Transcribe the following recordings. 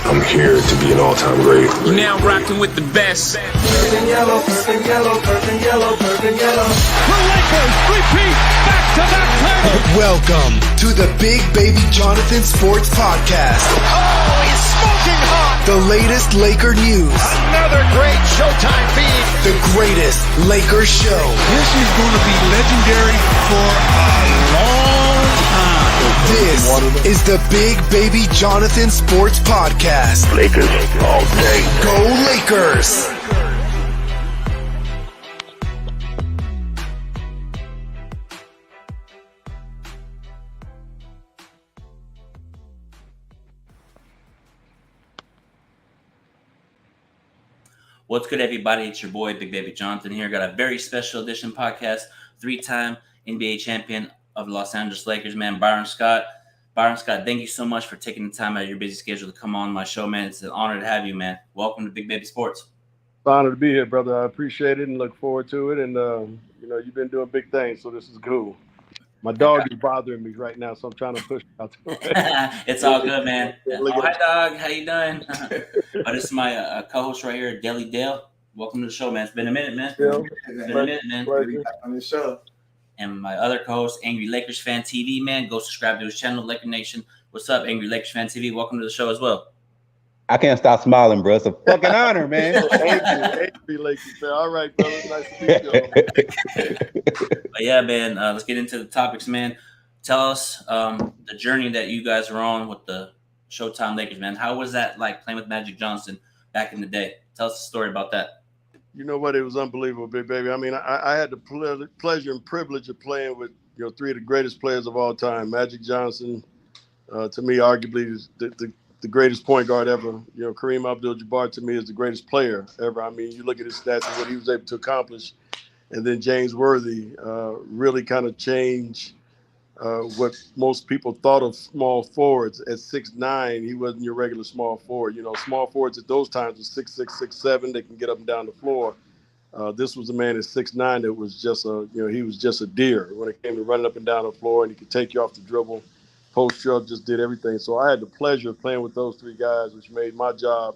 I'm here to be an all-time great. You're now rocking with the best. Purple and yellow, purple and yellow, purple and yellow, purple and yellow. The Lakers repeat back-to-back titles. Welcome to the Big Baby Jonathan Sports Podcast. Oh, he's smoking hot. The latest Laker news. Another great Showtime feed. The greatest Lakers show. This is going to be legendary for a long time. This is the Big Baby Jonathan Sports Podcast. Lakers all day. Go Lakers! What's good, everybody? It's your boy, Big Baby Jonathan here. Got a very special edition podcast. Three-time NBA champion of the Los Angeles Lakers, man, Byron Scott. Byron Scott, thank you so much for taking the time out of your busy schedule to come on my show, man. It's an honor to have you, man. Welcome to Big Baby Sports. It's an honor to be here, brother. I appreciate it and look forward to it. And, you've been doing big things, so this is cool. My dog is bothering me right now, so I'm trying to push it out. It's all good, man. Hi, dog. How you doing? This is my co-host right here, Deli Dale. Welcome to the show, man. It's been a minute, man. It's been a minute, man. On the show. And my other co-host, Angry Lakers Fan TV, man. Go subscribe to his channel, Laker Nation. What's up, Angry Lakers Fan TV? Welcome to the show as well. I can't stop smiling, bro. It's a fucking honor, man. Angry Lakers fan. All right, brother. Nice to meet you. But yeah, man, let's get into the topics, man. Tell us the journey that you guys are on with the Showtime Lakers, man. How was that like playing with Magic Johnson back in the day? Tell us a story about that. You know what? It was unbelievable, Big Baby. I mean, I had the pleasure and privilege of playing with three of the greatest players of all time. Magic Johnson, to me, arguably is the greatest point guard ever. Kareem Abdul-Jabbar to me is the greatest player ever. I mean, you look at his stats and what he was able to accomplish. And then James Worthy really kind of changed what most people thought of small forwards. At 6'9", he wasn't your regular small forward. Small forwards at those times was 6'6", 6'7". They can get up and down the floor. This was a man at 6'9" that was just he was just a deer when it came to running up and down the floor, and he could take you off the dribble. Post up, just did everything. So I had the pleasure of playing with those three guys, which made my job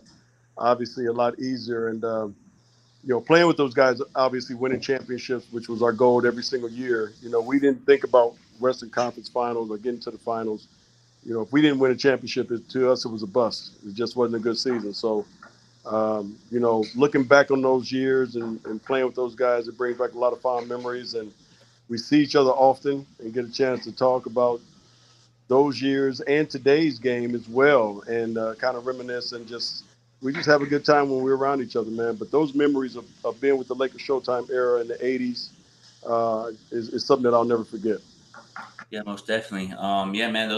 obviously a lot easier. And playing with those guys, obviously winning championships, which was our goal every single year. We didn't think about Western Conference Finals or getting to the finals. If we didn't win a championship, to us it was a bust. It just wasn't a good season. So, looking back on those years and playing with those guys, it brings back a lot of fond memories. And we see each other often and get a chance to talk about those years and today's game as well, and kind of reminisce and we just have a good time when we're around each other, man. But those memories of being with the Lakers Showtime era in the 80s is something that I'll never forget. Yeah, most definitely. Yeah, man,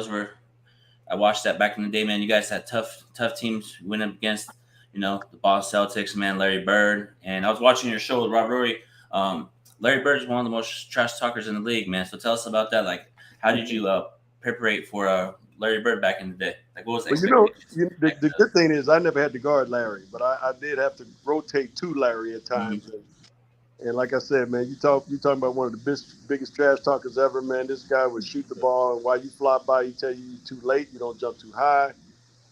I watched that back in the day, man. You guys had tough teams went up against, the Boston Celtics, man, Larry Bird. And I was watching your show with Rob Rory. Larry Bird is one of the most trash talkers in the league, man. So tell us about that. Like, how did you prepare for Larry Bird back in the day? Like, what was the the good thing is I never had to guard Larry, but I did have to rotate to Larry at times. Mm-hmm. And like I said, man, you're talking about one of the biggest trash talkers ever, man. This guy would shoot the ball, and while you fly by, he tell you you're too late, you don't jump too high,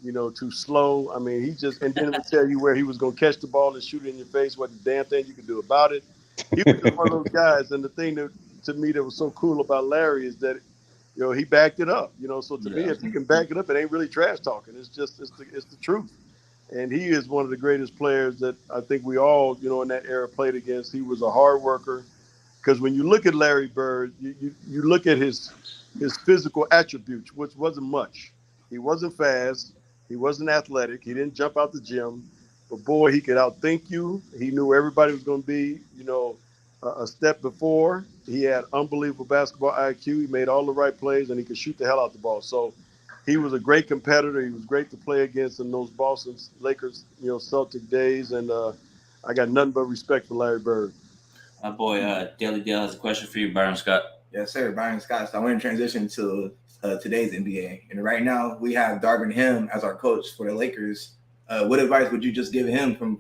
too slow. I mean, and then he would tell you where he was going to catch the ball and shoot it in your face, what the damn thing you could do about it. He was just one of those guys. And the thing that, to me, that was so cool about Larry is that he backed it up, So to me, if you can back it up, it ain't really trash talking. It's the truth. And he is one of the greatest players that I think we all, in that era played against. He was a hard worker. Because when you look at Larry Bird, you look at his physical attributes, which wasn't much. He wasn't fast. He wasn't athletic. He didn't jump out the gym. But boy, he could outthink you. He knew where everybody was going to be, a step before. He had unbelievable basketball IQ. He made all the right plays, and he could shoot the hell out the ball. So he was a great competitor. He was great to play against in those Boston Lakers, Celtic days. And I got nothing but respect for Larry Bird. My boy, Daily Dale has a question for you, Byron Scott. Yes, sir. Byron Scott. So I want to transition to today's NBA. And right now we have Darvin Ham as our coach for the Lakers. What advice would you just give him from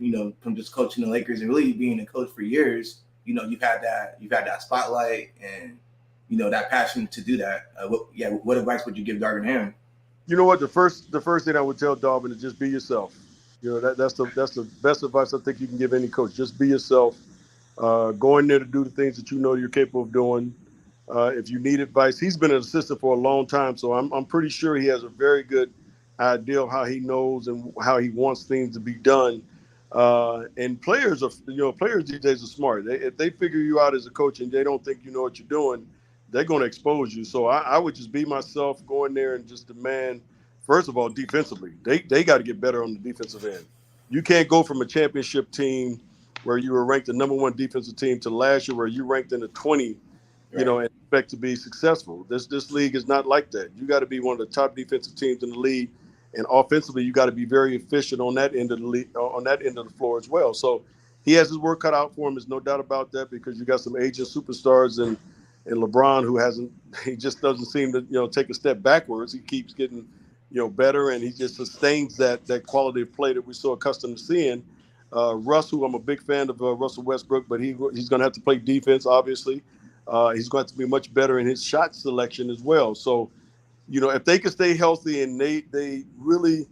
just coaching the Lakers and really being a coach for years? You've had that spotlight and that passion to do that. What advice would you give Darvin Ham? You know what? The first thing I would tell Darvin is just be yourself. You know, that's the best advice I think you can give any coach. Just be yourself. Go in there to do the things that you know you're capable of doing. If you need advice, he's been an assistant for a long time, so I'm pretty sure he has a very good idea of how he knows and how he wants things to be done. And players these days are smart. If they figure you out as a coach and they don't think you know what you're doing, they're going to expose you. So I would just be myself, go in there and just demand, first of all, defensively. They got to get better on the defensive end. You can't go from a championship team where you were ranked the number one defensive team to last year where you ranked in the 20, and expect to be successful. This league is not like that. You got to be one of the top defensive teams in the league, and offensively, you got to be very efficient on that end of the league, on that end of the floor as well. So he has his work cut out for him. There's no doubt about that because you got some aging superstars and LeBron he just doesn't seem to take a step backwards. He keeps getting better, and he just sustains that quality of play that we're so accustomed to seeing. Russ, who I'm a big fan of Russell Westbrook, but he's going to have to play defense, obviously. He's going to have to be much better in his shot selection as well. So, if they can stay healthy and they really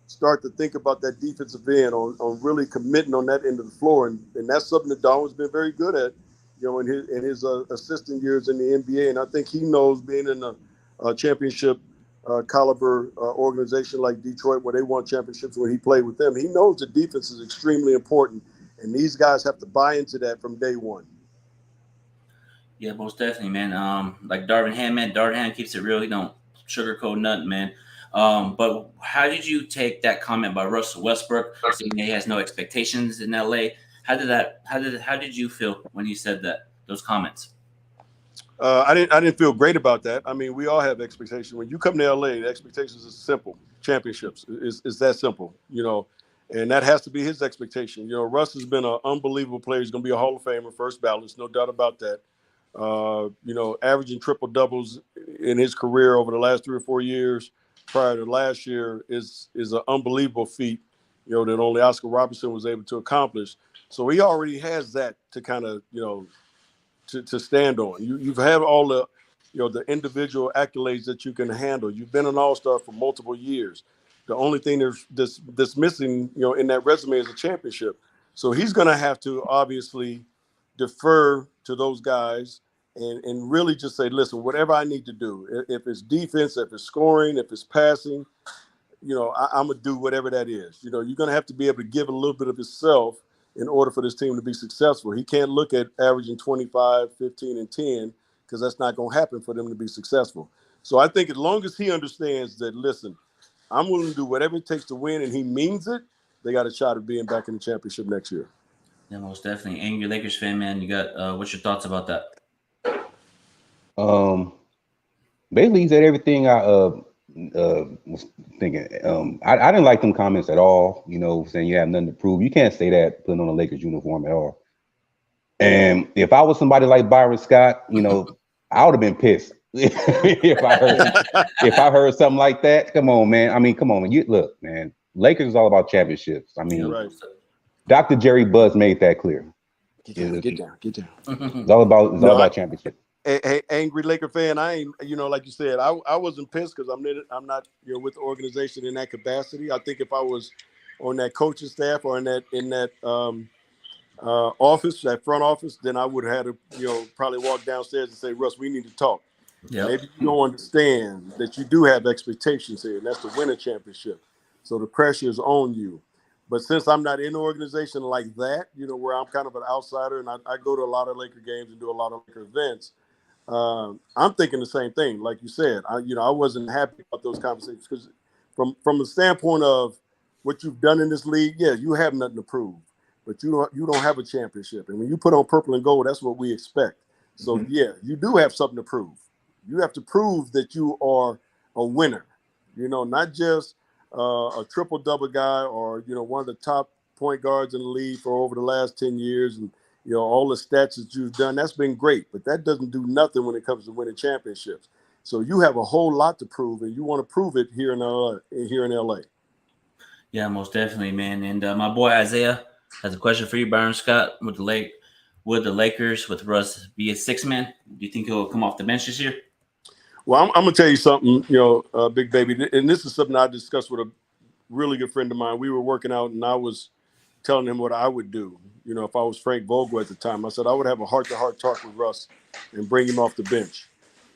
start to think about that defensive end on really committing on that end of the floor, and that's something that Darwin's been very good at, in his assistant years in the NBA. And I think he knows being in a championship caliber organization like Detroit, where they won championships when he played with them. He knows the defense is extremely important, and these guys have to buy into that from day one. Yeah, most definitely, man. Like Darvin Ham keeps it real. He don't sugarcoat nothing, man. But how did you take that comment by Russell Westbrook saying he has no expectations in LA? How did you feel when he said those comments? I didn't feel great about that. I mean, we all have expectations. When you come to LA, the expectations is simple. Championships is that simple, and that has to be his expectation. Russ has been an unbelievable player. He's going to be a Hall of Famer, first ballot, no doubt about that. Averaging triple doubles in his career over the last 3 or 4 years prior to last year is an unbelievable feat, that only Oscar Robertson was able to accomplish. So he already has that to kind of, to stand on. You've had all the, the individual accolades that you can handle. You've been an all-star for multiple years. The only thing that's missing, in that resume is a championship. So he's going to have to obviously defer to those guys and really just say, listen, whatever I need to do, if it's defense, if it's scoring, if it's passing, I'm going to do whatever that is. You're going to have to be able to give a little bit of yourself in order for this team to be successful. He can't look at averaging 25, 15, and 10 because that's not going to happen for them to be successful. So I think as long as he understands that, listen, I'm willing to do whatever it takes to win, and he means it, they got a shot at being back in the championship next year. Yeah, most definitely. Angry Lakers fan, man. You got what's your thoughts about that? Basically, he said everything I was thinking. I didn't like them comments at all. Saying you have nothing to prove. You can't say that putting on a Lakers uniform at all. And if I was somebody like Byron Scott, I would have been pissed if I heard something like that. Come on, man. I mean, come on. You look, man. Lakers is all about championships. I mean, right. Dr. Jerry Buzz made that clear. Get down. It's all about championship. Hey, angry Laker fan, I ain't, like you said, I wasn't pissed because I'm not, with the organization in that capacity. I think if I was on that coaching staff or in that office, that front office, then I would have had to, probably walk downstairs and say, Russ, we need to talk. Yep. Maybe you don't understand that you do have expectations here, and that's to win a championship. So the pressure is on you. But since I'm not in an organization like that, where I'm kind of an outsider and I go to a lot of Laker games and do a lot of Laker events, I'm thinking the same thing. Like you said, I wasn't happy about those conversations because from the standpoint of what you've done in this league, yeah, you have nothing to prove, but you don't have a championship. And when you put on purple and gold, that's what we expect. So yeah, you do have something to prove. You have to prove that you are a winner, not just a triple-double guy or, one of the top point guards in the league for over the last 10 years. And, all the stats that you've done, that's been great. But that doesn't do nothing when it comes to winning championships. So you have a whole lot to prove, and you want to prove it here in LA. Yeah, most definitely, man. And my boy Isaiah has a question for you, Byron Scott. Would the Lakers with Russ be a six-man? Do you think he'll come off the bench this year? Well, I'm gonna tell you something, Big Baby, and this is something I discussed with a really good friend of mine. We were working out, and I was telling him what I would do. If I was Frank Vogel at the time, I said I would have a heart-to-heart talk with Russ and bring him off the bench.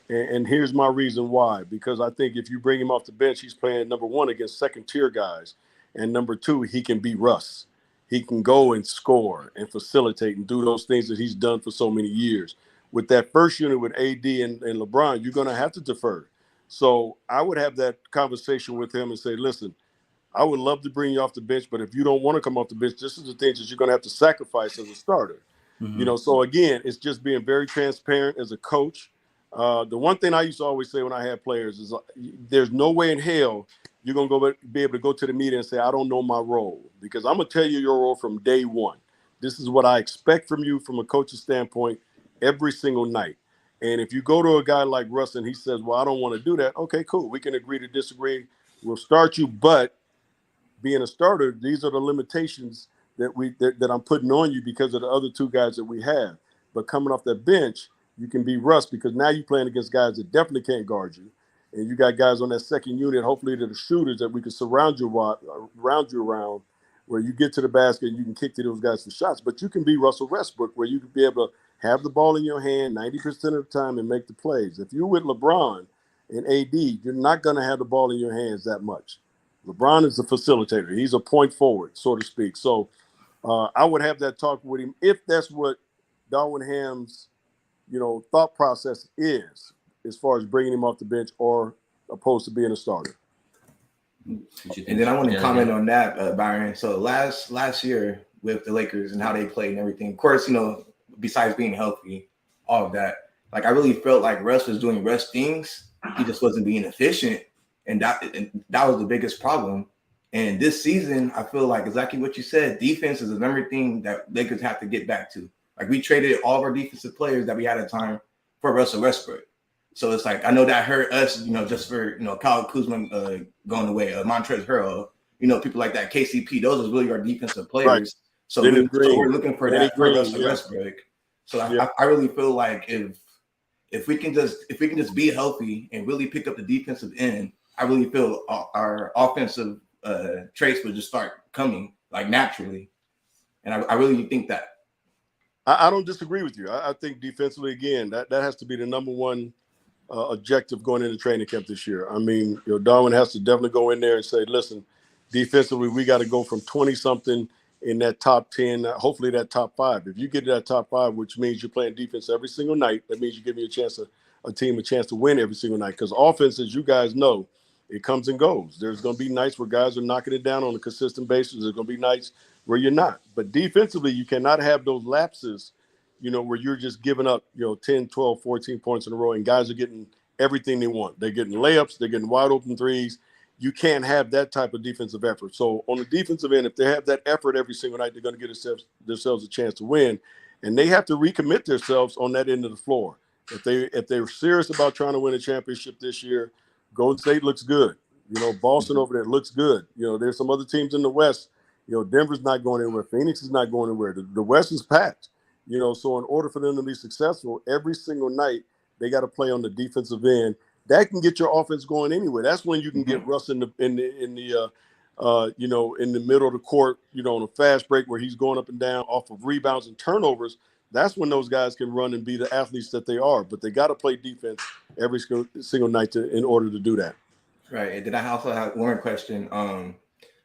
And here's my reason why. Because I think if you bring him off the bench, he's playing, number one, against second-tier guys. And number two, he can beat Russ. He can go and score and facilitate and do those things that he's done for so many years. With that first unit with AD and LeBron, you're going to have to defer. So I would have that conversation with him and say, listen, I would love to bring you off the bench, but if you don't want to come off the bench, this is the things that you're going to have to sacrifice as a starter. So again, it's just being very transparent as a coach. The one thing I used to always say when I had players is there's no way in hell you're going to be able to go to the media and say, I don't know my role, because I'm going to tell you your role from day one. This is what I expect from you from a coach's standpoint every single night. And if you go to a guy like Russ and he says, well, I don't want to do that. Okay, cool. We can agree to disagree. We'll start you, but being a starter, these are the limitations that I'm putting on you because of the other two guys that we have. But coming off that bench, you can be Russ, because now you're playing against guys that definitely can't guard you. And you got guys on that second unit, hopefully they're the shooters that we can surround you around, where you get to the basket and you can kick to those guys for shots. But you can be Russell Westbrook, where you can be able to have the ball in your hand 90% of the time and make the plays. If you're with LeBron and AD, you're not going to have the ball in your hands that much. LeBron is a facilitator. He's a point forward, so to speak. So I would have that talk with him if that's what Darvin Ham's, thought process is, as far as bringing him off the bench or opposed to being a starter. And then I want to comment on that, Byron. So last year with the Lakers and how they played and everything, of course, besides being healthy, all of that, like I really felt like Russ was doing Russ things. He just wasn't being efficient. And that was the biggest problem. And this season, I feel like exactly what you said, defense is another thing that Lakers have to get back to. Like we traded all of our defensive players that we had at the time for Russell Westbrook. So it's like, I know that hurt us, just for, Kyle Kuzma going away, Montrezl Harrell, people like that, KCP, those are really our defensive players. Right. So we're looking for that for Russell Westbrook. So I really feel like if we can just be healthy and really pick up the defensive end, I really feel our offensive traits would just start coming like naturally. And I really think that. I don't disagree with you. I think defensively, again, that has to be the number one objective going into training camp this year. I mean, Darvin has to definitely go in there and say, listen, defensively, we got to go from 20-something in that top 10, hopefully that top 5. If you get to that top 5, which means you're playing defense every single night, that means you're giving a team a chance to win every single night. Because offense, as you guys know, it comes and goes. There's going to be nights where guys are knocking it down on a consistent basis. There's going to be nights where you're not. But defensively, you cannot have those lapses, where you're just giving up, 10, 12, 14 points in a row, and guys are getting everything they want. They're getting layups. They're getting wide open threes. You can't have that type of defensive effort. So on the defensive end, if they have that effort every single night, they're going to get themselves a chance to win. And they have to recommit themselves on that end of the floor. If they're serious about trying to win a championship this year, Golden State looks good. Boston over there looks good. There's some other teams in the West. Denver's not going anywhere. Phoenix is not going anywhere. The West is packed. So in order for them to be successful, every single night they got to play on the defensive end. That can get your offense going anyway. That's when you can get Russ in the middle of the court, on a fast break where he's going up and down off of rebounds and turnovers. That's when those guys can run and be the athletes that they are. But they got to play defense every single night in order to do that. Right. And then I also have one more question.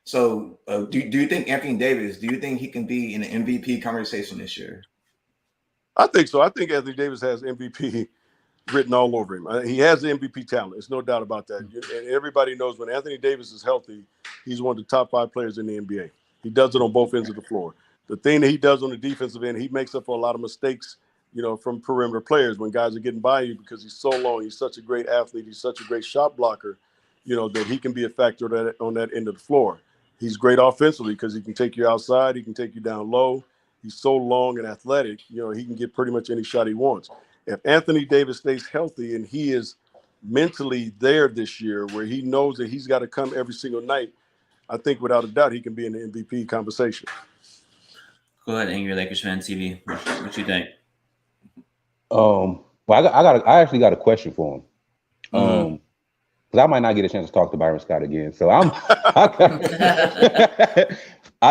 So do you think Anthony Davis, do you think he can be in the MVP conversation this year? I think so. I think Anthony Davis has MVP written all over him. He has the MVP talent. There's no doubt about that. And everybody knows when Anthony Davis is healthy, he's one of the top 5 players in the NBA. He does it on both ends of the floor. The thing that he does on the defensive end, he makes up for a lot of mistakes, from perimeter players when guys are getting by you because he's so long. He's such a great athlete. He's such a great shot blocker, that he can be a factor on that end of the floor. He's great offensively because he can take you outside. He can take you down low. He's so long and athletic, he can get pretty much any shot he wants. If Anthony Davis stays healthy and he is mentally there this year where he knows that he's got to come every single night, I think without a doubt he can be in the MVP conversation. Go ahead, Angry Lakers fan TV. What you think? Well, I actually got a question for him. Because I might not get a chance to talk to Byron Scott again. So I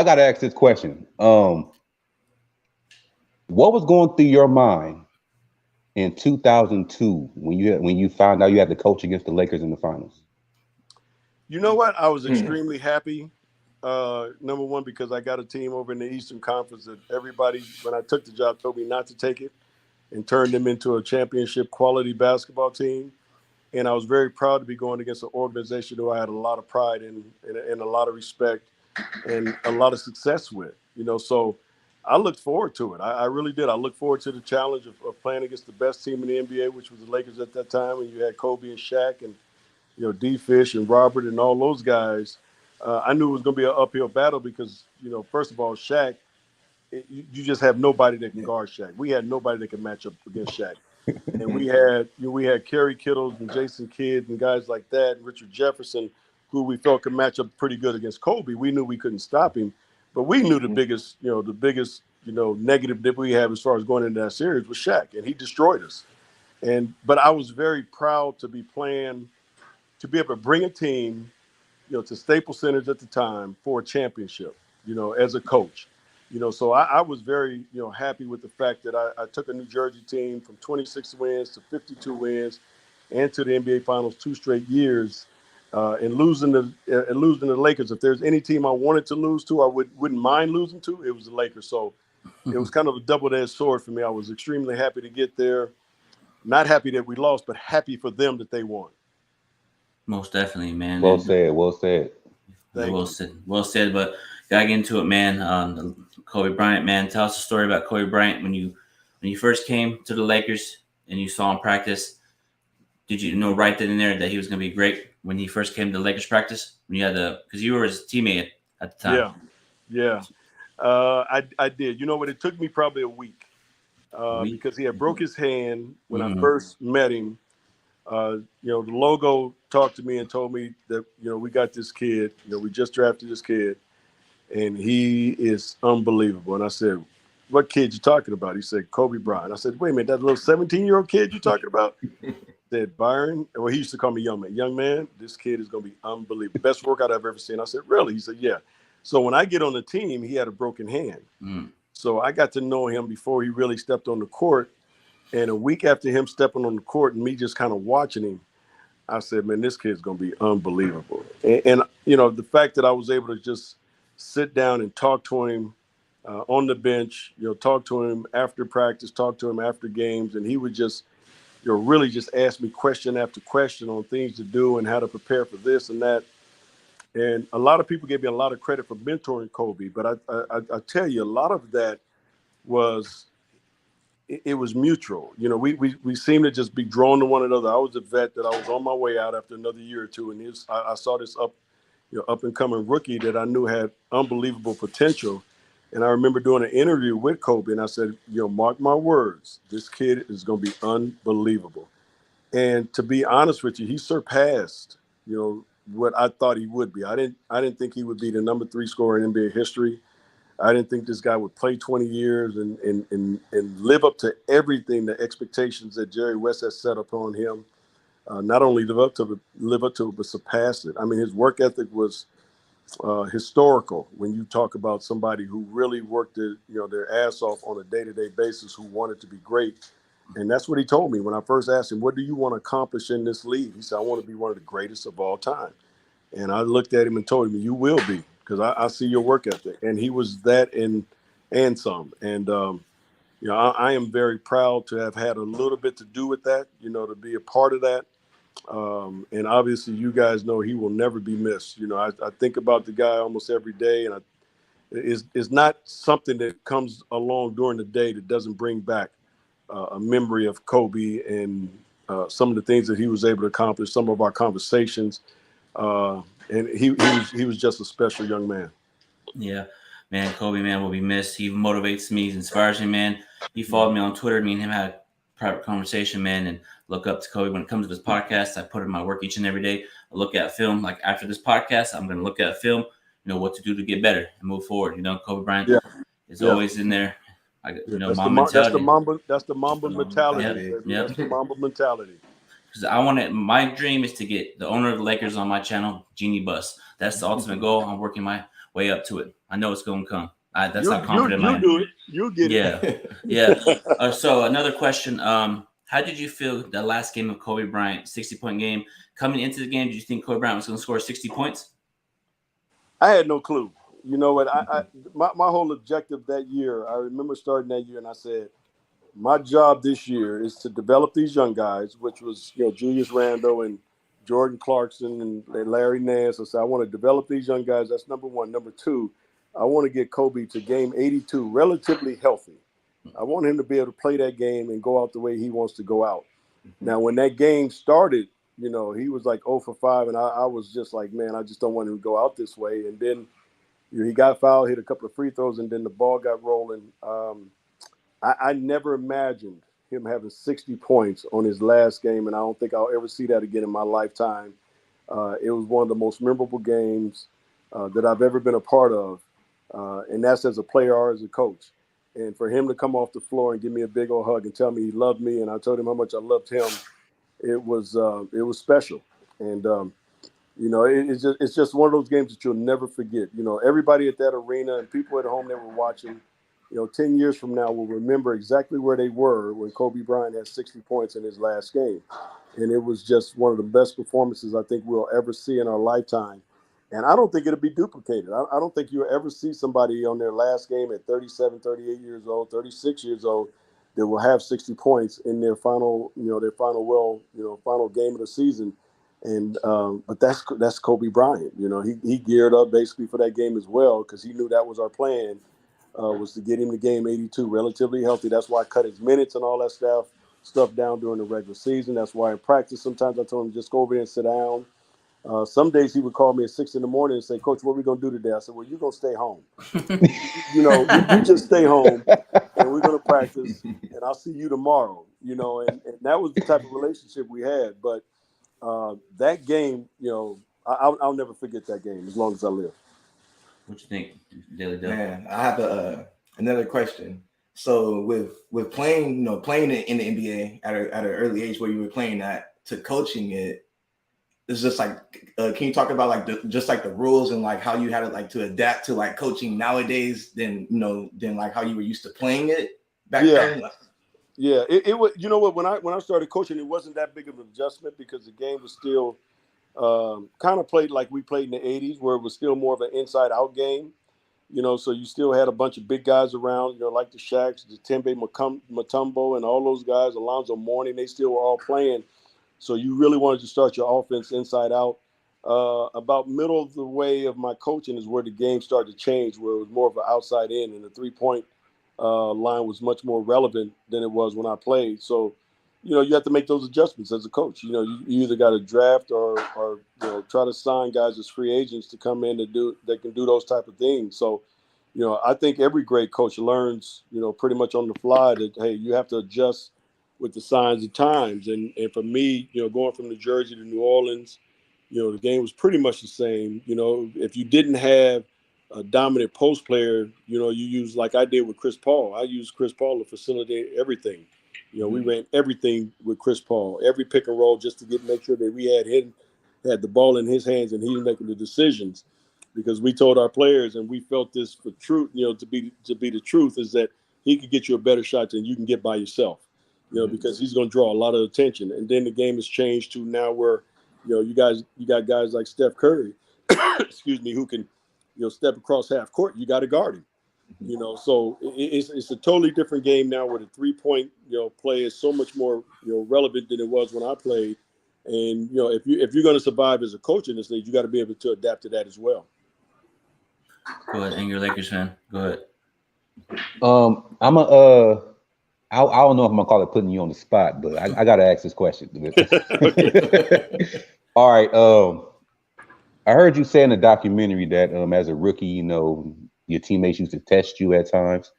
got to ask this question. What was going through your mind in 2002 when you found out you had to coach against the Lakers in the finals? You know what? I was extremely happy. Number one, because I got a team over in the Eastern Conference that everybody, when I took the job, told me not to take it and turned them into a championship quality basketball team. And I was very proud to be going against an organization who I had a lot of pride in and a lot of respect and a lot of success with. So I looked forward to it. I really did. I looked forward to the challenge of playing against the best team in the NBA, which was the Lakers at that time. And you had Kobe and Shaq and, D-Fish and Robert and all those guys. I knew it was going to be an uphill battle because, first of all, Shaq, you just have nobody that can guard Shaq. We had nobody that could match up against Shaq. And we had Kerry Kittles and Jason Kidd and guys like that, and Richard Jefferson, who we felt could match up pretty good against Kobe. We knew we couldn't stop him, but we knew the biggest negative that we have as far as going into that series was Shaq, and he destroyed us. But I was very proud to be playing, to be able to bring a team, to Staples Center at the time for a championship, as a coach. So I was very, happy with the fact that I took a New Jersey team from 26 wins to 52 wins and to the NBA Finals 2 straight years and losing to the Lakers. If there's any team I wanted to lose to, I wouldn't mind losing to, it was the Lakers. So it was kind of a double-edged sword for me. I was extremely happy to get there. Not happy that we lost, but happy for them that they won. Most definitely, man. Well said. Well said. Well said. But gotta get into it, man. Kobe Bryant, man. Tell us a story about Kobe Bryant when you first came to the Lakers and you saw him practice. Did you know right then and there that he was going to be great when he first came to the Lakers practice? When you had because you were his teammate at the time. Yeah. I did. You know what? It took me probably a week because he had broke his hand when I first met him. The logo talked to me and told me that, we got this kid, we just drafted this kid and he is unbelievable. And I said, what kid you talking about? He said, Kobe Bryant. I said, wait a minute, that little 17-year-old kid you talking about? Said, Byron. Well, he used to call me young man. Young man, this kid is going to be unbelievable. Best workout I've ever seen. I said, really? He said, yeah. So when I get on the team, he had a broken hand. So I got to know him before he really stepped on the court. And a week after him stepping on the court and me just kind of watching him, I said, man, this kid's going to be unbelievable. And the fact that I was able to just sit down and talk to him on the bench, talk to him after practice, talk to him after games. And he would just, really just ask me question after question on things to do and how to prepare for this and that. And a lot of people gave me a lot of credit for mentoring Kobe. But I tell you, a lot of that was, it was mutual. We seemed to just be drawn to one another. I was a vet that I was on my way out after another year or two. And I saw this up and coming rookie that I knew had unbelievable potential. And I remember doing an interview with Kobe and I said, mark my words, this kid is going to be unbelievable. And to be honest with you, he surpassed, what I thought he would be. I didn't think he would be the number 3 scorer in NBA history. I didn't think this guy would play 20 years and live up to everything, the expectations that Jerry West has set upon him. Not only live up to it, but surpass it. I mean, his work ethic was historical when you talk about somebody who really worked their ass off on a day-to-day basis, who wanted to be great. And that's what he told me when I first asked him, what do you want to accomplish in this league? He said, I want to be one of the greatest of all time. And I looked at him and told him, you will be, because I see your work ethic. And he was that and some. And, I am very proud to have had a little bit to do with that, to be a part of that. And obviously, you guys know he will never be missed. I think about the guy almost every day, and it's not something that comes along during the day that doesn't bring back a memory of Kobe and some of the things that he was able to accomplish, some of our conversations. And he was just a special young man. Yeah, man, Kobe, man, will be missed. He motivates me, he inspires me, man. He followed me on Twitter. Me and him had a private conversation, man, and look up to Kobe when it comes to this podcast. I put in my work each and every day. I look at film. Like after this podcast, I'm going to look at film, what to do to get better and move forward. Kobe Bryant is always in there. That's the Mamba mentality. Yeah. That's the Mamba mentality. because I want to. My dream is to get the owner of the Lakers on my channel, Genie Bus. That's the ultimate goal. I'm working my way up to it. I know it's going to come. That's how confident I am. You'll do it. You'll get it. Yeah. So another question. How did you feel that last game of Kobe Bryant, 60-point game? Coming into the game, did you think Kobe Bryant was going to score 60 points? I had no clue. You know what? My whole objective that year, I remember starting that year, and I said, my job this year is to develop these young guys, which was, Julius Randle and Jordan Clarkson and Larry Nance. I said, I want to develop these young guys. That's number one. Number two, I want to get Kobe to game 82 relatively healthy. I want him to be able to play that game and go out the way he wants to go out. Now, when that game started, he was like 0 for 5, and I was just like, man, I just don't want him to go out this way. And then he got fouled, hit a couple of free throws, and then the ball got rolling. I never imagined him having 60 points on his last game, and I don't think I'll ever see that again in my lifetime. It was one of the most memorable games that I've ever been a part of, and that's as a player or as a coach. And for him to come off the floor and give me a big old hug and tell me he loved me, and I told him how much I loved him, it was special. And it's just one of those games that you'll never forget. Everybody at that arena and people at home that were watching, 10 years from now will remember exactly where they were when Kobe Bryant had 60 points in his last game. And it was just one of the best performances I think we'll ever see in our lifetime. And I don't think it'll be duplicated. I don't think you'll ever see somebody on their last game at 37, 38 years old, 36 years old that will have 60 points in their final final game of the season. And but that's Kobe Bryant. He geared up basically for that game as well because he knew that was our plan, was to get him to game 82 relatively healthy. That's why I cut his minutes and all that stuff down during the regular season. That's why in practice sometimes I told him just go over there and sit down. Some days he would call me at 6 a.m. and say, Coach, what are we going to do today? I said, well, you're going to stay home. You just stay home and we're going to practice and I'll see you tomorrow, and that was the type of relationship we had. But that game, I'll never forget that game as long as I live. What you think, Daily Dell? Man, I have another question. So with playing, playing in the NBA at an early age where you were playing that to coaching it, it's just like, can you talk about like the rules and like how you had it to adapt to like coaching nowadays than like how you were used to playing it back then? Yeah, it was. You know what? When I started coaching, it wasn't that big of an adjustment because the game was still kind of played like we played in the '80s, where it was still more of an inside-out game. So you still had a bunch of big guys around, like the Shaqs, the Tembe Mutombo, and all those guys, Alonzo Mourning. They still were all playing. So you really wanted to start your offense inside out. About middle of the way of my coaching is where the game started to change, where it was more of an outside in, and the three-point line was much more relevant than it was when I played. So, you have to make those adjustments as a coach. You either got to draft or try to sign guys as free agents to come in that can do those type of things. So, I think every great coach learns, pretty much on the fly that, hey, you have to adjust with the signs and times. And for me, going from New Jersey to New Orleans, the game was pretty much the same. If you didn't have a dominant post player, you use, like I did with Chris Paul. I used Chris Paul to facilitate everything. We ran everything with Chris Paul, every pick and roll, just to make sure that we had the ball in his hands and he was making the decisions, because we told our players, and we felt this for truth, to be the truth, is that he could get you a better shot than you can get by yourself. Because he's going to draw a lot of attention. And then the game has changed to now where, you got guys like Steph Curry, excuse me, who can, step across half court. You got to guard him. So it's a totally different game now where the 3-point, play is so much more, relevant than it was when I played. And, if you're going to survive as a coach in this league, you got to be able to adapt to that as well. Go ahead, angry Lakers fan. Go ahead. I don't know if I'm gonna call it putting you on the spot, but I gotta ask this question. All right. I heard you say in the documentary that as a rookie, your teammates used to test you at times.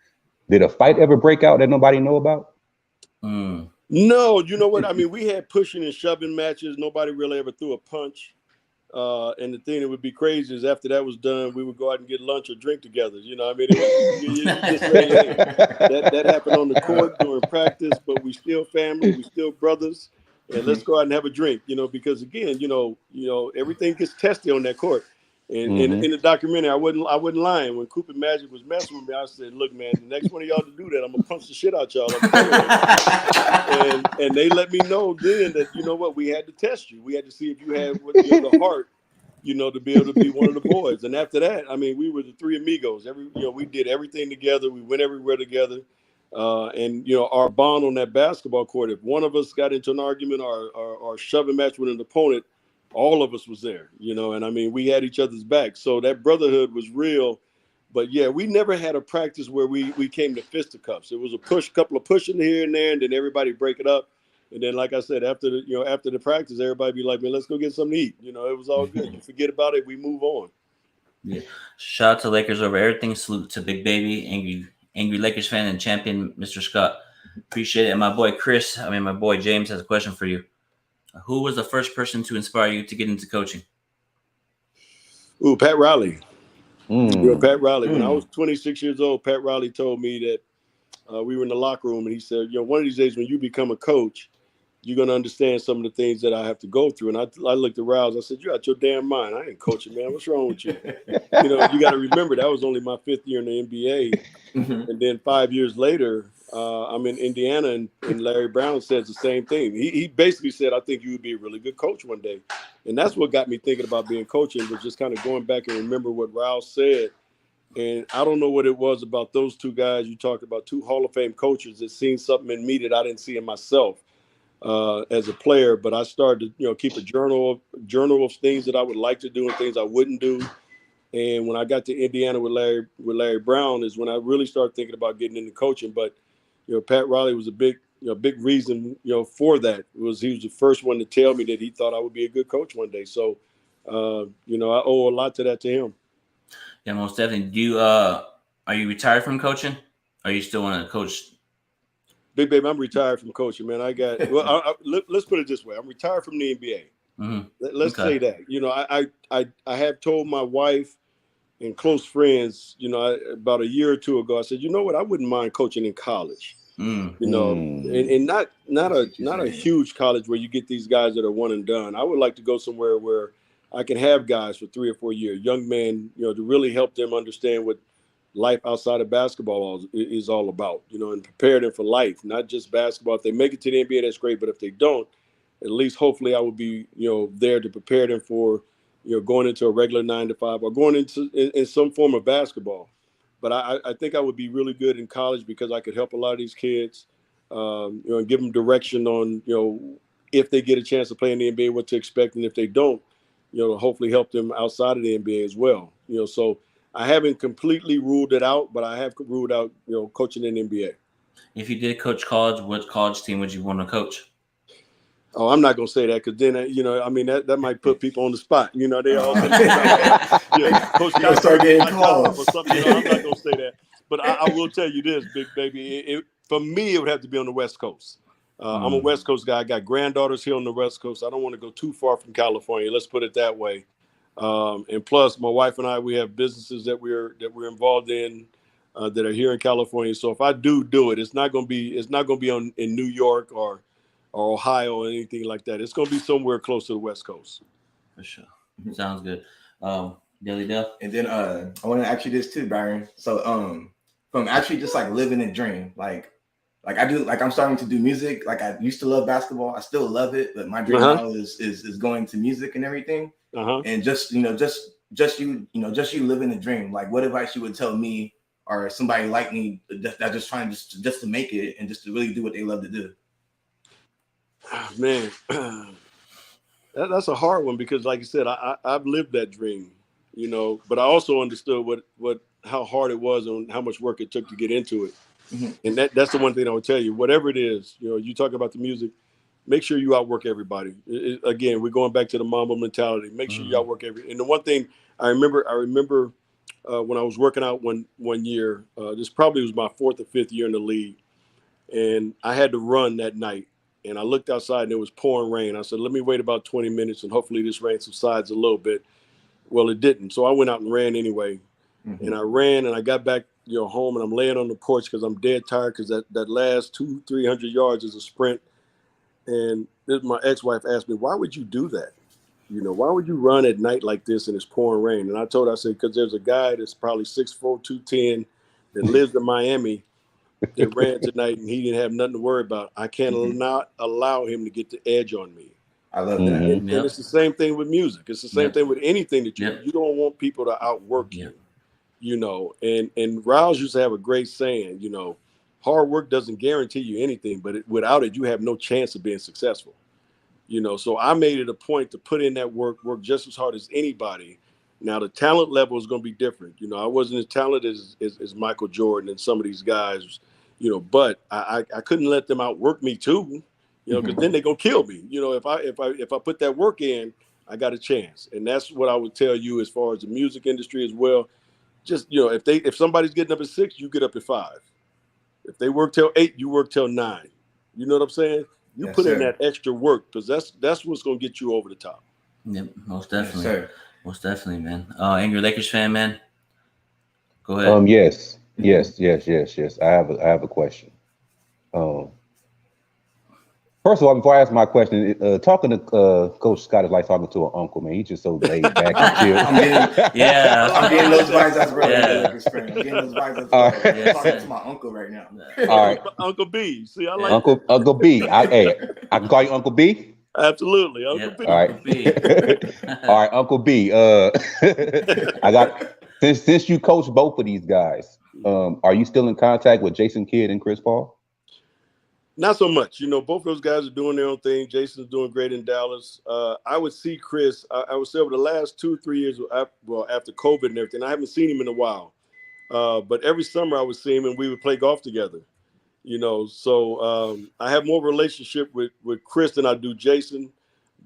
Did a fight ever break out that nobody know about? No, you know what? I mean, we had pushing and shoving matches. Nobody really ever threw a punch. And the thing that would be crazy is after that was done, we would go out and get lunch or drink together. That happened on the court during practice, but we still family, we still brothers. and let's go out and have a drink, because again, everything gets testy on that court. And in the documentary, I wasn't lying. When Coop and Magic was messing with me, I said, "Look, man, the next one of y'all to do that, I'm gonna punch the shit out y'all." and they let me know then that what, we had to test you. We had to see if you had the heart, to be able to be one of the boys. And after that, I mean, we were the three amigos. We did everything together. We went everywhere together. And our bond on that basketball court, if one of us got into an argument or shoving match with an opponent, all of us was there, and I mean, we had each other's back. So that brotherhood was real. But yeah, we never had a practice where we came to fisticuffs. It was a couple of pushing here and there, and then everybody break it up. And then, like I said, after the practice, everybody be like, "Man, let's go get something to eat." It was all good. You forget about it, we move on. Yeah. Shout out to Lakers over everything. Salute to Big Baby, angry Lakers fan and champion, Mr. Scott. Appreciate it. And my boy James has a question for you. Who was the first person to inspire you to get into coaching? Ooh, Pat Riley. Pat Riley. When I was 26 years old, Pat Riley told me that we were in the locker room, and he said, one of these days when you become a coach, you're going to understand some of the things that I have to go through. And I looked at Rouse. I said, "You out your damn mind. I ain't coaching, man. What's wrong with you?" You got to remember, that was only my 5th year in the NBA. And then 5 years later, I'm in Indiana, and Larry Brown says the same thing. He basically said, "I think you would be a really good coach one day." And that's what got me thinking about being coaching, was just kind of going back and remember what Rouse said. And I don't know what it was about those two guys. You talked about two Hall of Fame coaches that seen something in me that I didn't see in myself as a player. But I started to, keep a journal of things that I would like to do and things I wouldn't do. And when I got to Indiana with Larry Brown is when I really started thinking about getting into coaching. But Pat Riley was a big reason for that. He was the first one to tell me that he thought I would be a good coach one day. So I owe a lot to that to him. Yeah, most definitely. Do you are you retired from coaching? Or are you still want to coach? Big Baby, I'm retired from coaching, man. I got let's put it this way. I'm retired from the NBA. Let's say that. I have told my wife and close friends, about a year or two ago, I said, "You know what? I wouldn't mind coaching in college." And not a huge college where you get these guys that are one and done. I would like to go somewhere where I can have guys for 3 or 4 years, young men, to really help them understand what life outside of basketball is all about, and prepare them for life, not just basketball. If they make it to the NBA, that's great. But if they don't, at least hopefully I will be, there to prepare them for, going into a regular 9 to 5 or going into in some form of basketball. But I think I would be really good in college because I could help a lot of these kids, and give them direction on, if they get a chance to play in the NBA, what to expect. And if they don't, to hopefully help them outside of the NBA as well. So I haven't completely ruled it out, but I have ruled out, coaching in the NBA. If you did coach college, what college team would you want to coach? Oh, I'm not gonna say that because then that might put people on the spot. They all coach start getting calls or something. I'm not gonna say that, but I will tell you this, Big Baby. For me, it would have to be on the West Coast. I'm a West Coast guy. I got granddaughters here on the West Coast. I don't want to go too far from California. Let's put it that way. And plus, my wife and I, we have businesses that we're involved in that are here in California. So if I do it, it's not gonna be in New York or Ohio or anything like that. It's gonna be somewhere close to the West Coast. For sure. Sounds good. Dilly Dell. And then I want to ask you this too, Byron. So from actually just like living a dream, like I do, like I'm starting to do music. Like I used to love basketball. I still love it, but my dream now is going to music and everything. And just you living a dream. Like what advice you would tell me or somebody like me that just trying just to make it and just to really do what they love to do? Man, that's a hard one because, like you said, I've lived that dream, but I also understood how hard it was and how much work it took to get into it. And that's the one thing I would tell you. Whatever it is, you talk about the music, make sure you outwork everybody. Again, we're going back to the Mamba mentality. Make sure you outwork everybody. And the one thing I remember when I was working out one year, this probably was my 4th or 5th year in the league, and I had to run that night. And I looked outside and it was pouring rain. I said, let me wait about 20 minutes and hopefully this rain subsides a little bit. Well, it didn't. So I went out and ran anyway. And I ran and I got back, home, and I'm laying on the porch because I'm dead tired because that last 200-300 yards is a sprint. And my ex-wife asked me, why would you do that? Why would you run at night like this and it's pouring rain? And I told her, I said, because there's a guy that's probably 6'4", 210 that lives in Miami that ran tonight and he didn't have nothing to worry about. I cannot allow him to get the edge on me. I love that. And it's the same thing with music. It's the same thing with anything that you don't want people to outwork you. And Rouse used to have a great saying, hard work doesn't guarantee you anything, but without it, you have no chance of being successful. So I made it a point to put in that work just as hard as anybody. Now, the talent level is going to be different. I wasn't as talented as Michael Jordan and some of these guys, but I couldn't let them outwork me too, because then they're going to kill me. If I put that work in, I got a chance. And that's what I would tell you as far as the music industry as well. Just, if somebody's getting up at 6, you get up at 5. If they work till 8, you work till 9. You know what I'm saying? You put in that extra work, because that's what's going to get you over the top. Yep, most definitely. Yes, most definitely, man. Angry Lakers fan, man. Go ahead. Yes. I have a question. First of all, before I ask my question, talking to Coach Scott is like talking to an uncle, man. He's just so laid back and chill. I'm getting those vibes as well. I'm getting those vibes as well. I'm talking to my uncle right now. All right, Uncle B. See, I like Uncle B. I can call you Uncle B. Absolutely, Uncle B. All right, all right, Uncle B. I got since you coach both of these guys, are you still in contact with Jason Kidd and Chris Paul? Not so much. Both those guys are doing their own thing. Jason's doing great in Dallas. I would see Chris. I would say over the last 2-3 years, after COVID and everything, I haven't seen him in a while. But every summer I would see him and we would play golf together. So I have more relationship with Chris than I do Jason.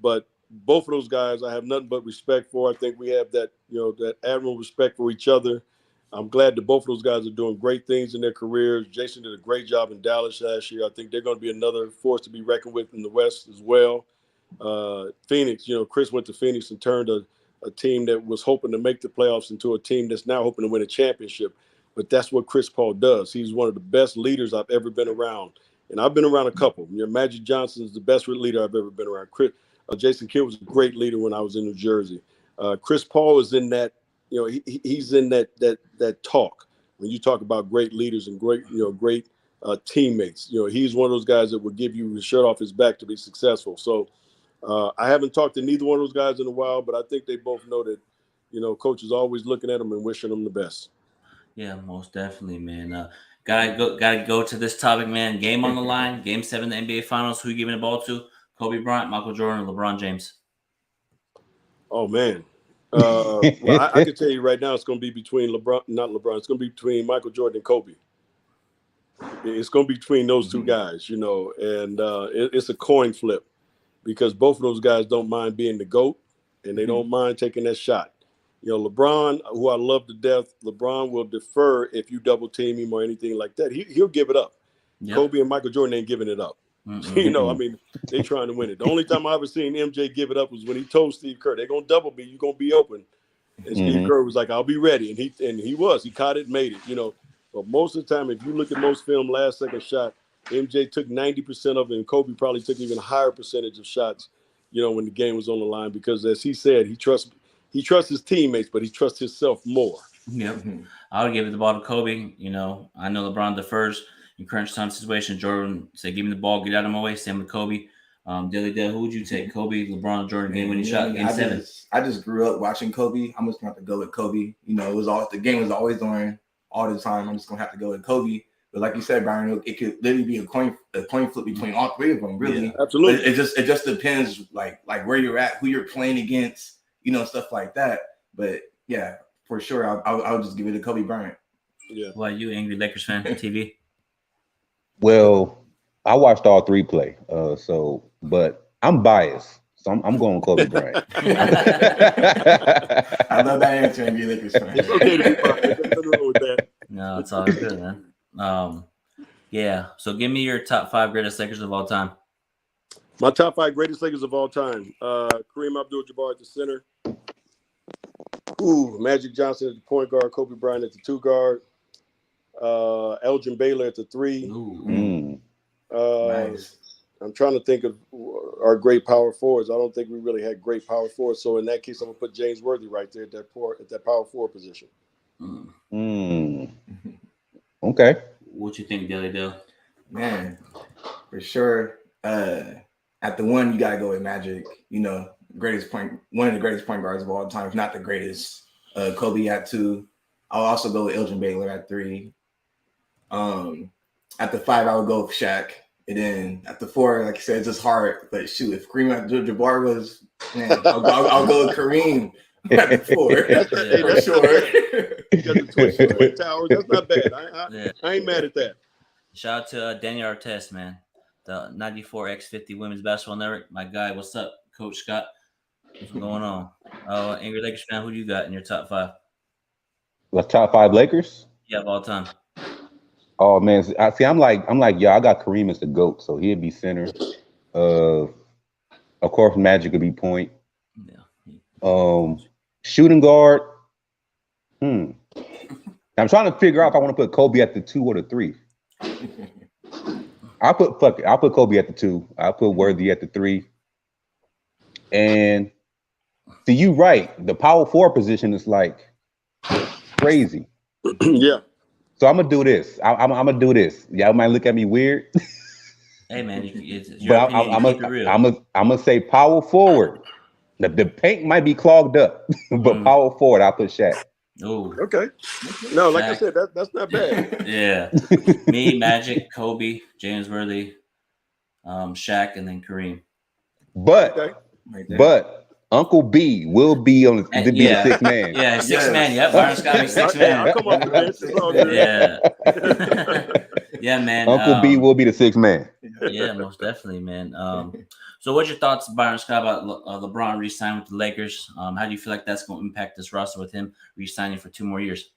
But both of those guys I have nothing but respect for. I think we have that, that admirable respect for each other. I'm glad that both of those guys are doing great things in their careers. Jason did a great job in Dallas last year. I think they're going to be another force to be reckoned with in the West as well. Phoenix, Chris went to Phoenix and turned a team that was hoping to make the playoffs into a team that's now hoping to win a championship. But that's what Chris Paul does. He's one of the best leaders I've ever been around. And I've been around a couple. Magic Johnson is the best leader I've ever been around. Jason Kidd was a great leader when I was in New Jersey. Chris Paul is in that. He's in that talk when you talk about great leaders and great teammates. He's one of those guys that will give you his shirt off his back to be successful. So I haven't talked to neither one of those guys in a while, but I think they both know that coach is always looking at them and wishing them the best. Yeah, most definitely, man. Gotta go to this topic, man. Game on the line, Game 7 of the NBA Finals. Who you giving the ball to? Kobe Bryant, Michael Jordan, or LeBron James? Oh man. Well, I can tell you right now, it's going to be between It's going to be between Michael Jordan and Kobe. It's going to be between those two guys, and it's a coin flip because both of those guys don't mind being the GOAT and they don't mind taking that shot. LeBron, who I love to death, LeBron will defer if you double team him or anything like that. He'll give it up. Yep. Kobe and Michael Jordan ain't giving it up. They trying to win it. The only time I ever seen MJ give it up was when he told Steve Kerr, they're going to double me, you're going to be open. And Steve Kerr was like, I'll be ready. And he was. He caught it, made it, But most of the time, if you look at most film, last second shot, MJ took 90% of it, and Kobe probably took even a higher percentage of shots, when the game was on the line. Because as he said, he trusts his teammates, but he trusts himself more. Yep. I would give it the ball to Kobe. I know LeBron defers. In crunch time situation, Jordan said, give me the ball, get out of my way. Same with Kobe. Dilly Dale, who would you take? Kobe, LeBron, Jordan, game-winning shot, Game 7. I just grew up watching Kobe. I'm just going to have to go with Kobe. The game was always on all the time. I'm just going to have to go with Kobe. But like you said, Byron, it could literally be a coin flip between all three of them, really. Yeah, absolutely. It just depends, like where you're at, who you're playing against, stuff like that. But, yeah, for sure, I'll just give it to Kobe Bryant. Yeah. Why you, angry Lakers fan on TV? Well, I watched all three play, but I'm biased, so I'm going Kobe Bryant. I love that answer, angry Lakers fan. It's okay to be biased. Nothing wrong with that. No, it's all good, man. Yeah. So give me your top 5 greatest Lakers of all time. My top 5 greatest Lakers of all time: Kareem Abdul-Jabbar at the center. Magic Johnson at the point guard. Kobe Bryant at the 2 guard. Elgin Baylor at the 3. Nice. I'm trying to think of are great power forwards. I don't think we really had great power forwards. So in that case, I'm gonna put James Worthy right there at that power forward position. Okay. What you think, Dilly Dill? Man, for sure. At the one, you gotta go with Magic. You know, one of the greatest point guards of all time, if not the greatest. Kobe at 2. I'll also go with Elgin Baylor at 3. At the 5, I would go with Shaq. And then at the 4, like I said, it's just hard. But shoot, if Kareem Abdul-Jabbar was, man, I'll go with Kareem at the 4. For sure. You got the Twin Towers. That's not bad. I ain't mad at that. Shout out to Danny Artest, man. The 94 X50 Women's Basketball Network. My guy, what's up, Coach Scott? What's going on? Angry Lakers fan, who do you got in your top 5? The top 5 Lakers? Yeah, of all time. Oh man, I'm like, yeah, I got Kareem as the GOAT, so he'd be center. Of course, Magic would be point. Yeah. Shooting guard. I'm trying to figure out if I want to put Kobe at the 2 or the 3. I'll put Kobe at the 2. I'll put Worthy at the 3. And see, you right. The power forward position is like crazy. Yeah. So I'm gonna do this. I'm gonna do this. Y'all might look at me weird. Hey man, it's your opinion. I'm gonna say power forward. The paint might be clogged up, but power forward, I'll put Shaq. Oh, okay. No, like I said, that's not bad. Yeah. Me, Magic, Kobe, James Worthy, Shaq, and then Kareem. But Uncle B will be on the 6th man. Yeah, 6th man. Yep, Byron Scott be 6th man. I'll come off the bench. It's all good. Yeah. Yeah, man. Uncle B will be the 6th man. Yeah, most definitely, man. So what's your thoughts, Byron Scott, about LeBron re-signing with the Lakers? How do you feel like that's going to impact this roster with him re-signing for 2 more years?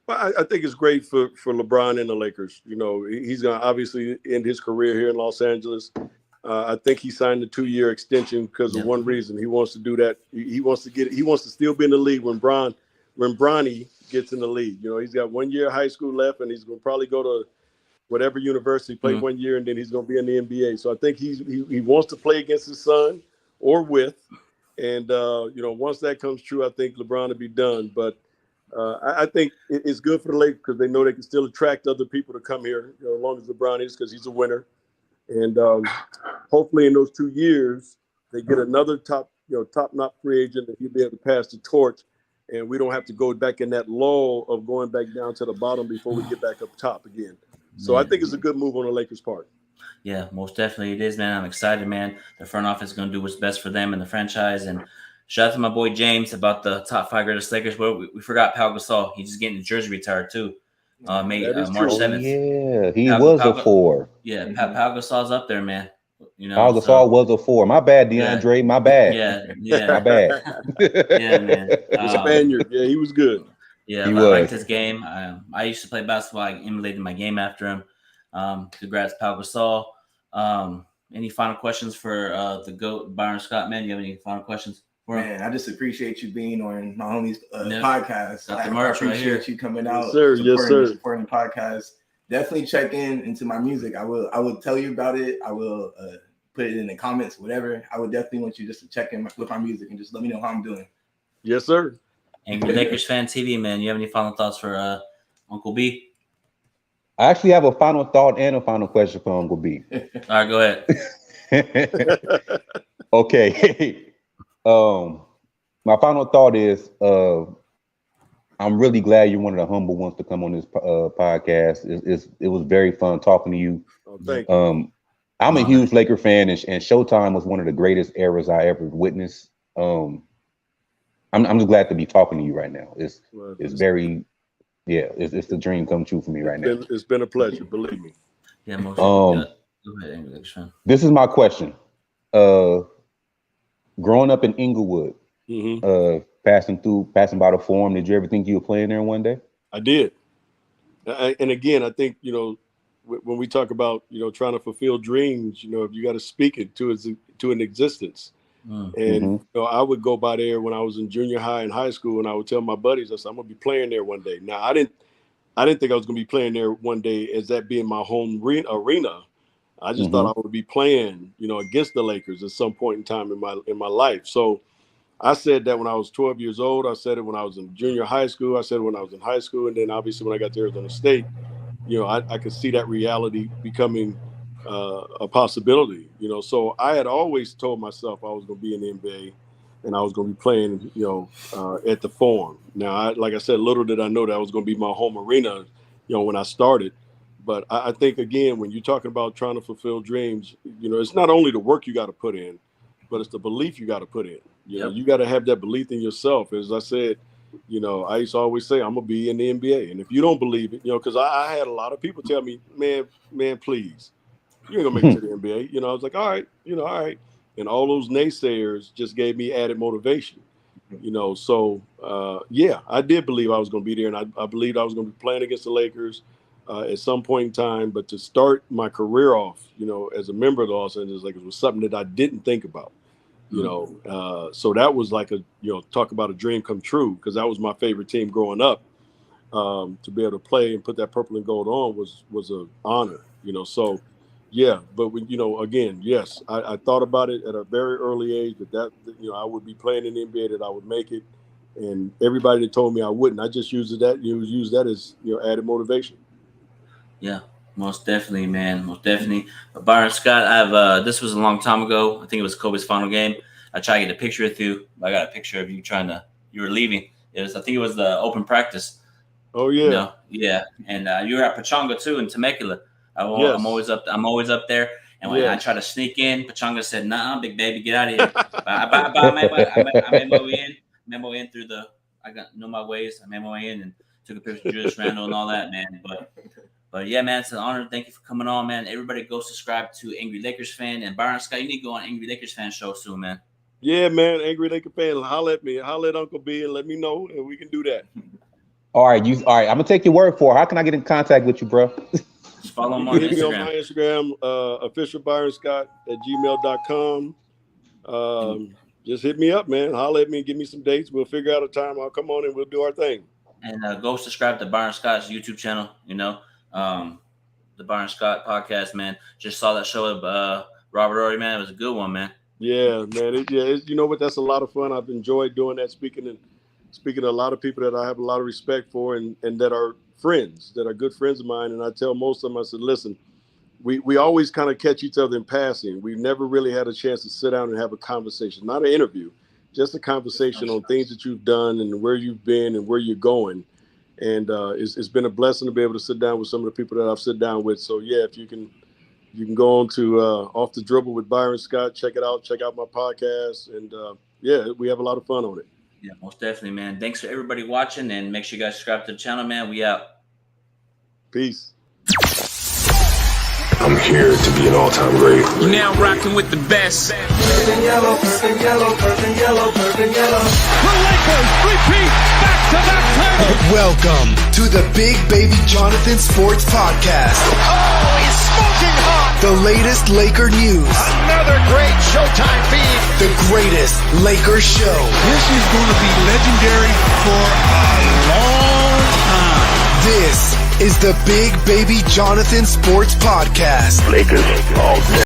Well, I think it's great for LeBron and the Lakers. You know, he's going to obviously end his career here in Los Angeles. I think he signed a 2-year extension because of one reason. He wants to do that. He wants to still be in the league when Bronny gets in the league. You know, he's got 1 year of high school left, and he's going to probably go to whatever university, play 1 year, and then he's going to be in the NBA. So I think he wants to play against his son or with. And, you know, once that comes true, I think LeBron will be done. But I think it's good for the Lakers because they know they can still attract other people to come here, you know, as long as LeBron is, because he's a winner. And hopefully in those 2 years, they get another top-notch free agent that he'll be able to pass the torch. And we don't have to go back in that lull of going back down to the bottom before we get back up top again. So I think it's a good move on the Lakers' part. Yeah, most definitely it is, man. I'm excited, man. The front office is going to do what's best for them and the franchise. And shout out to my boy James about the top 5 greatest Lakers. Well, we forgot Pau Gasol. He's just getting the jersey retired too. March 7th. Yeah, he was a 4. Yeah, Pau Gasol's up there, man. You know, Pau Gasol was a 4. My bad, DeAndre. Yeah. My bad. Yeah. My bad. Yeah, man. The Spaniard. Yeah, he was good. Yeah, I liked his game. I used to play basketball. I emulated my game after him. Congrats, Pau Gasol. Any final questions for the GOAT, Byron Scott, man? You have any final questions for him? Man, I just appreciate you being on my homie's podcast. Got the merch I appreciate right here. you coming out, supporting the podcast. Definitely check into my music. I will tell you about it. I will put it in the comments, whatever. I would definitely want you just to check in with my music and just let me know how I'm doing. Yes, sir. Angry Lakers Fan TV, man. You have any final thoughts for Uncle B? I actually have a final thought and a final question for Uncle B. All right, go ahead. Okay. My final thought is I'm really glad you're one of the humble ones to come on this podcast. It was very fun talking to you. Oh, thank you. I'm a huge Laker fan, and Showtime was one of the greatest eras I ever witnessed. I'm just glad to be talking to you right now. It's very, it's the dream come true for me right now. It's been a pleasure, believe me. Yeah, most go ahead, English fan. This is my question. Growing up in Inglewood, passing by the Forum, did you ever think you would play in there one day? I did. And again, I think, you know, when we talk about, you know, trying to fulfill dreams, you know, you got to speak it to an existence. And you know, I would go by there when I was in junior high and high school, and I would tell my buddies, I said, I'm gonna be playing there one day. Now I didn't think I was gonna be playing there one day as that being my home arena. I just thought I would be playing, against the Lakers at some point in time in my life. So I said that when I was 12 years old. I said it when I was in junior high school. I said it when I was in high school. And then obviously when I got to Arizona State, I could see that reality becoming a possibility, So I had always told myself I was going to be in the NBA and I was going to be playing, at the Forum. Now, like I said, little did I know that was going to be my home arena, when I started. But I think, again, when you're talking about trying to fulfill dreams, it's not only the work you got to put in, but it's the belief you got to put in. You got to have that belief in yourself. As I said, I used to always say, I'm going to be in the NBA. And if you don't believe it, because I had a lot of people tell me, man, please, you ain't going to make it to the NBA. I was like, all right, all right. And all those naysayers just gave me added motivation, So, I did believe I was going to be there. And I believed I was going to be playing against the Lakers at some point in time. But to start my career off, as a member of the Los Angeles Lakers was something that I didn't think about. So that was like talk about a dream come true, because that was my favorite team growing up. To be able to play and put that purple and gold on was an honor, So, but when, again, yes, I thought about it at a very early age that I would be playing in the NBA, that I would make it, and everybody that told me I wouldn't, I just used that as added motivation. Yeah. Most definitely, man. Most definitely. Byron Scott, this was a long time ago. I think it was Kobe's final game. I tried to get a picture with you. I got a picture of you you were leaving. I think it was the open practice. Oh, yeah. Yeah. And you were at Pachanga, too, in Temecula. Yes. I'm always up there. And when I try to sneak in, Pachanga said, "Nah, big baby, get out of here." But I made my way in through I know my ways. I made my way in and took a picture of Julius Randle and all that, man. But yeah, man, it's an honor. Thank you for coming on, man. Everybody go subscribe to Angry Lakers Fan. And Byron Scott, you need to go on Angry Lakers Fan show soon, man. Yeah, man. Angry Lakers Fan, holler at me. Holler at Uncle B and let me know, and we can do that. All right. I'm going to take your word for it. How can I get in contact with you, bro? Just follow him on Instagram. Hit me on my Instagram, official Byron Scott at gmail.com. Just hit me up, man. Holler at me. Give me some dates. We'll figure out a time. I'll come on and we'll do our thing. And go subscribe to Byron Scott's YouTube channel, the Byron Scott podcast, man. Just saw that show of Robert Ory, man. It was a good one, man. Yeah, man. You know what? That's a lot of fun. I've enjoyed doing that, speaking to a lot of people that I have a lot of respect for and that are friends, that are good friends of mine. And I tell most of them, I said, listen, we always kind of catch each other in passing. We never really had a chance to sit down and have a conversation, not an interview, just a conversation on things that you've done and where you've been and where you're going. And it's been a blessing to be able to sit down with some of the people that I've sit down with. So, yeah, if you can go on to Off the Dribble with Byron Scott. Check it out. Check out my podcast. And, we have a lot of fun on it. Yeah, most definitely, man. Thanks for everybody watching. And make sure you guys subscribe to the channel, man. We out. Peace. I'm here to be an all-time great. You're now rocking with the best. Purple yellow, purple yellow, purple yellow, purple yellow. The Lakers repeat back-to-back title. Welcome to the Big Baby Jonathan Sports Podcast. Oh, he's smoking hot. The latest Laker news. Another great Showtime feed. The greatest Lakers show. This is going to be legendary for a long time. This is the Big Baby Jonathan Sports Podcast. Lakers all day.